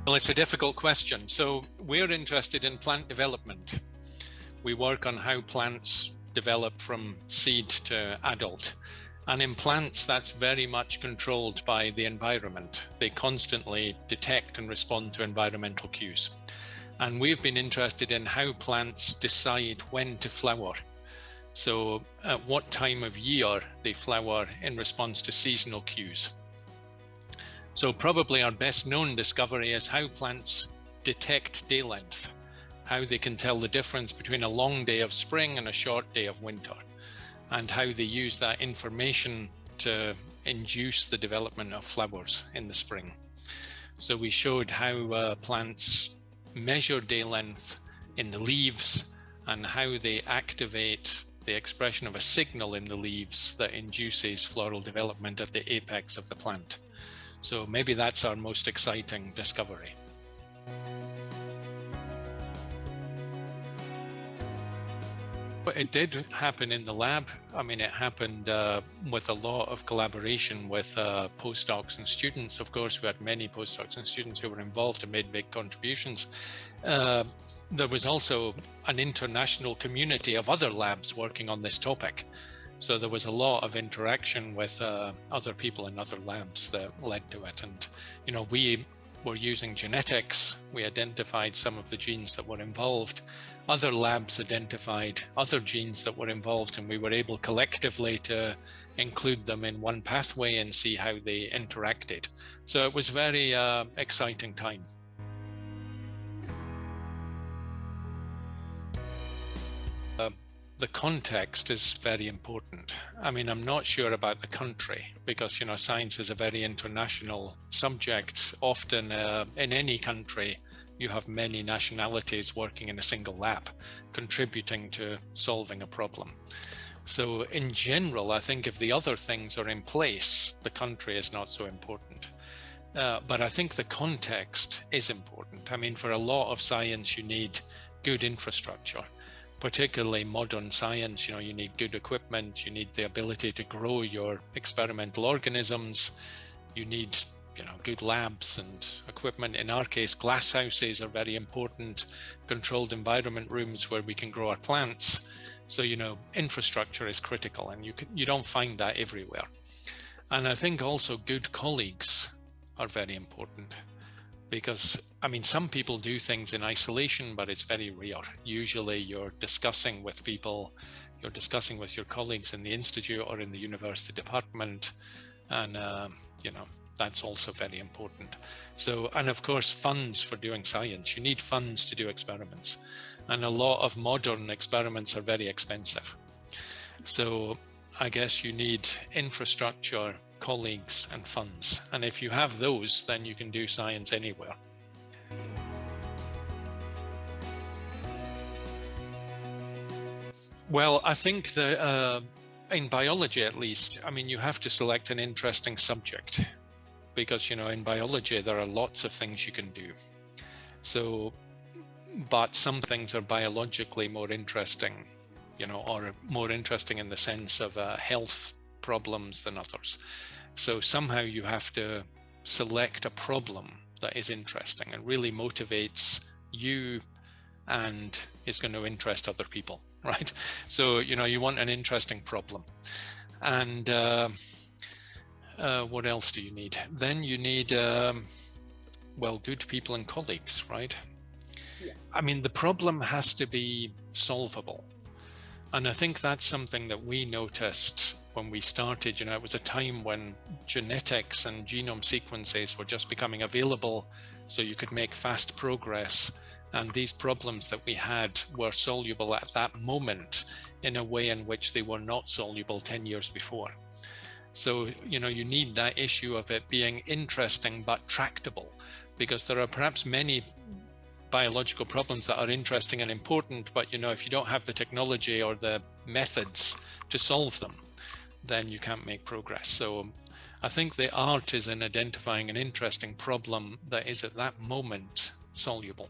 Well, it's a difficult question. So we're interested in plant development. We work on how plants develop from seed to adult. And in plants, that's very much controlled by the environment. They constantly detect and respond to environmental cues. And we've been interested in how plants decide when to flower. So at what time of year they flower in response to seasonal cues. So probably our best known discovery is how plants detect day length, how they can tell the difference between a long day of spring and a short day of winter, and how they use that information to induce the development of flowers in the spring. So we showed how plants measure day length in the leaves and how they activate the expression of a signal in the leaves that induces floral development at the apex of the plant. So maybe that's our most exciting discovery. It did happen in the lab. I mean, it happened with a lot of collaboration with postdocs and students. Of course, we had many postdocs and students who were involved and made big contributions. There was also an international community of other labs working on this topic. So there was a lot of interaction with other people in other labs that led to it. And, you know, we were using genetics. We identified some of the genes that were involved. Other labs identified other genes that were involved, and we were able collectively to include them in one pathway and see how they interacted. So it was a very exciting time. The context is very important. I mean, I'm not sure about the country because, you know, science is a very international subject. Often in any country, you have many nationalities working in a single lab, contributing to solving a problem. So in general, I think if the other things are in place, the country is not so important. But I think the context is important. I mean, for a lot of science, you need good infrastructure. Particularly modern science, you know, you need good equipment, you need the ability to grow your experimental organisms, you need, you know, good labs and equipment. In our case, glass houses are very important, controlled environment rooms where we can grow our plants. So, you know, infrastructure is critical, and you don't find that everywhere. And I think also good colleagues are very important. Because, I mean, some people do things in isolation, but it's very rare. Usually you're discussing with people, you're discussing with your colleagues in the institute or in the university department. And, you know, that's also very important. So, and of course, funds for doing science. You need funds to do experiments. And a lot of modern experiments are very expensive. So I guess you need infrastructure, colleagues, and funds. And if you have those, then you can do science anywhere. Well, I think that in biology, at least, I mean, you have to select an interesting subject because, you know, in biology, there are lots of things you can do. So, but some things are biologically more interesting, you know, or more interesting in the sense of health problems than others. So somehow you have to select a problem that is interesting and really motivates you and is going to interest other people, right? So, you know, you want an interesting problem. And what else do you need? Then you need, well, good people and colleagues, right? Yeah. I mean, the problem has to be solvable. And I think that's something that we noticed when we started. You know, it was a time when genetics and genome sequences were just becoming available, so you could make fast progress. And these problems that we had were soluble at that moment in a way in which they were not soluble 10 years before. So, you know, you need that issue of it being interesting but tractable, because there are perhaps many biological problems that are interesting and important, but, you know, if you don't have the technology or the methods to solve them, then you can't make progress. So I think the art is in identifying an interesting problem that is at that moment soluble.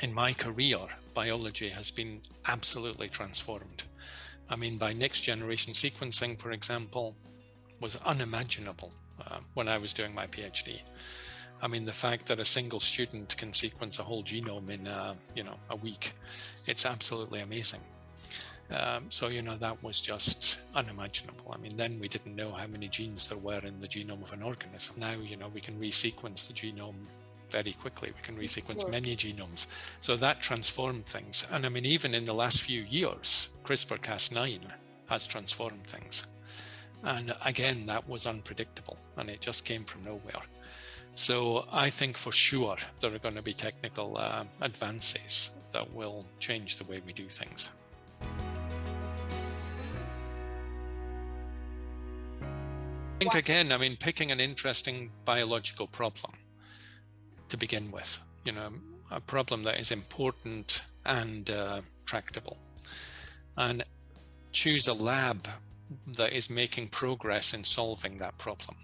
In my career, biology has been absolutely transformed. I mean, by next generation sequencing, for example, was unimaginable when I was doing my PhD. I mean, the fact that a single student can sequence a whole genome in, a week, it's absolutely amazing. So, that was just unimaginable. I mean, then we didn't know how many genes there were in the genome of an organism. Now, we can resequence the genome very quickly. We can resequence many genomes. So that transformed things. And I mean, even in the last few years, CRISPR-Cas9 has transformed things. And again, that was unpredictable, and it just came from nowhere. So I think for sure there are going to be technical advances that will change the way we do things. I think, again, I mean, picking an interesting biological problem to begin with, a problem that is important and tractable, and choose a lab that is making progress in solving that problem,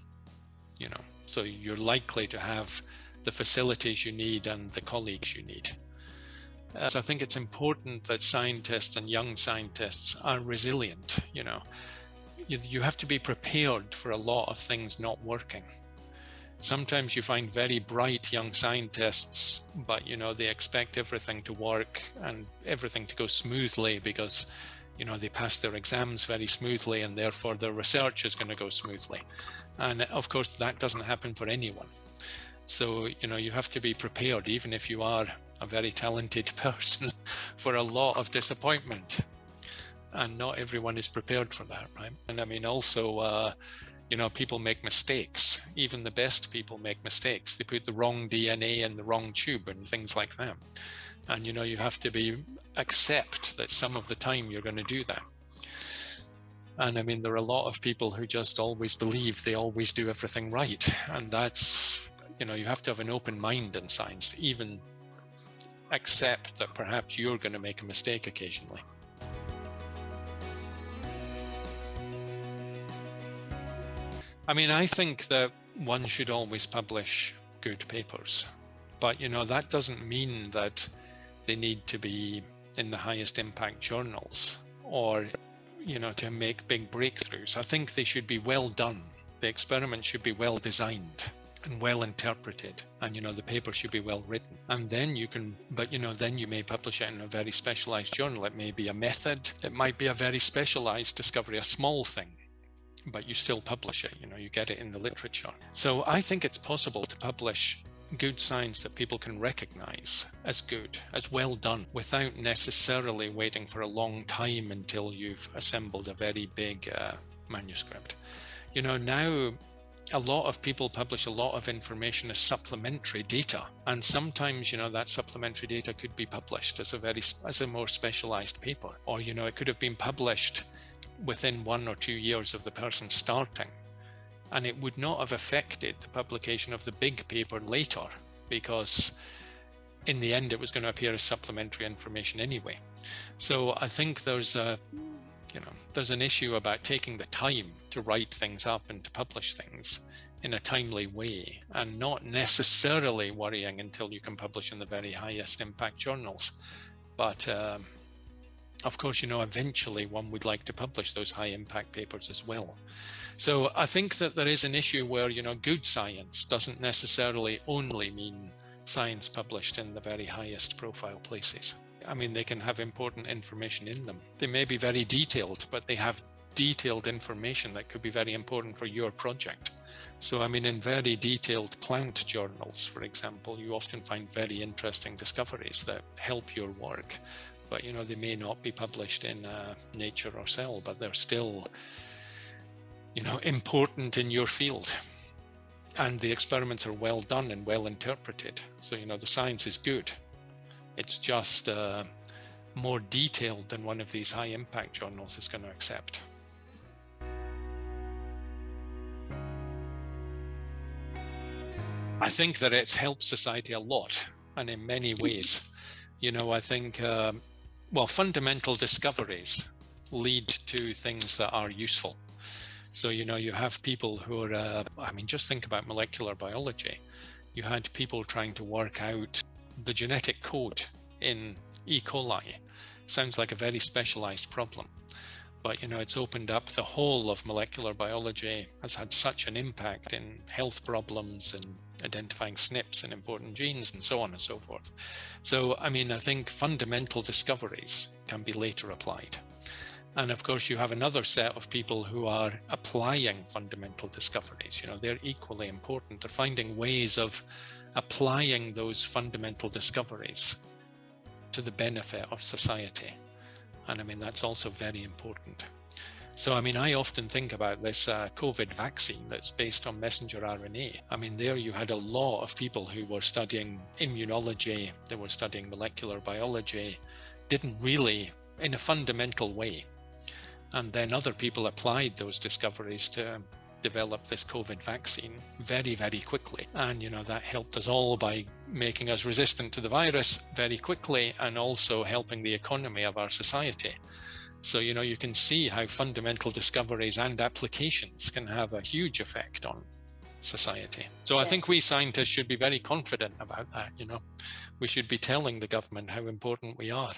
so you're likely to have the facilities you need and the colleagues you need. So I think it's important that scientists and young scientists are resilient. You have to be prepared for a lot of things not working. Sometimes you find very bright young scientists, but they expect everything to work and everything to go smoothly because they pass their exams very smoothly, and therefore their research is going to go smoothly. And of course, that doesn't happen for anyone. So, you have to be prepared, even if you are a very talented person, for a lot of disappointment. And not everyone is prepared for that, right? And I mean, also, people make mistakes. Even the best people make mistakes. They put the wrong DNA in the wrong tube and things like that. And, you have to accept that some of the time you're going to do that. And I mean, there are a lot of people who just always believe they always do everything right. And that's, you have to have an open mind in science, even accept that perhaps you're going to make a mistake occasionally. I mean, I think that one should always publish good papers, but, that doesn't mean that they need to be in the highest impact journals or, to make big breakthroughs. I think they should be well done. The experiment should be well designed and well interpreted, and, the paper should be well written. And then then you may publish it in a very specialized journal. It may be a method. It might be a very specialized discovery, a small thing, but you still publish it, you get it in the literature. So I think it's possible to publish good science that people can recognize as good, as well done, without necessarily waiting for a long time until you've assembled a very big manuscript. Now a lot of people publish a lot of information as supplementary data, and sometimes that supplementary data could be published as a more specialized paper, or it could have been published within 1 or 2 years of the person starting, and it would not have affected the publication of the big paper later, because in the end it was going to appear as supplementary information anyway. So I think there's an issue about taking the time to write things up and to publish things in a timely way, and not necessarily worrying until you can publish in the very highest impact journals. But of course, eventually one would like to publish those high impact papers as well. So I think that there is an issue where, good science doesn't necessarily only mean science published in the very highest profile places. I mean, they can have important information in them. They may be very detailed, but they have detailed information that could be very important for your project. So, I mean, in very detailed plant journals, for example, you often find very interesting discoveries that help your work. But, they may not be published in Nature or Cell, but they're still, important in your field. And the experiments are well done and well interpreted. So, the science is good. It's just more detailed than one of these high impact journals is going to accept. I think that it's helped society a lot, and in many ways. I think, fundamental discoveries lead to things that are useful. So, you have people who are, just think about molecular biology. You had people trying to work out the genetic code in E. coli. Sounds like a very specialized problem. But, it's opened up the whole of molecular biology, has had such an impact in health problems and identifying SNPs and important genes and so on and so forth. So, I mean, I think fundamental discoveries can be later applied. And of course, you have another set of people who are applying fundamental discoveries. You know, they're equally important. They're finding ways of applying those fundamental discoveries to the benefit of society. And I mean, that's also very important. So, I mean, I often think about this COVID vaccine that's based on messenger RNA. I mean, there you had a lot of people who were studying immunology, they were studying molecular biology, didn't really, in a fundamental way. And then other people applied those discoveries to develop this COVID vaccine very, very quickly. And, you know, that helped us all by making us resistant to the virus very quickly and also helping the economy of our society. So, you know, you can see how fundamental discoveries and applications can have a huge effect on society. So I think we scientists should be very confident about that, you know. We should be telling the government how important we are.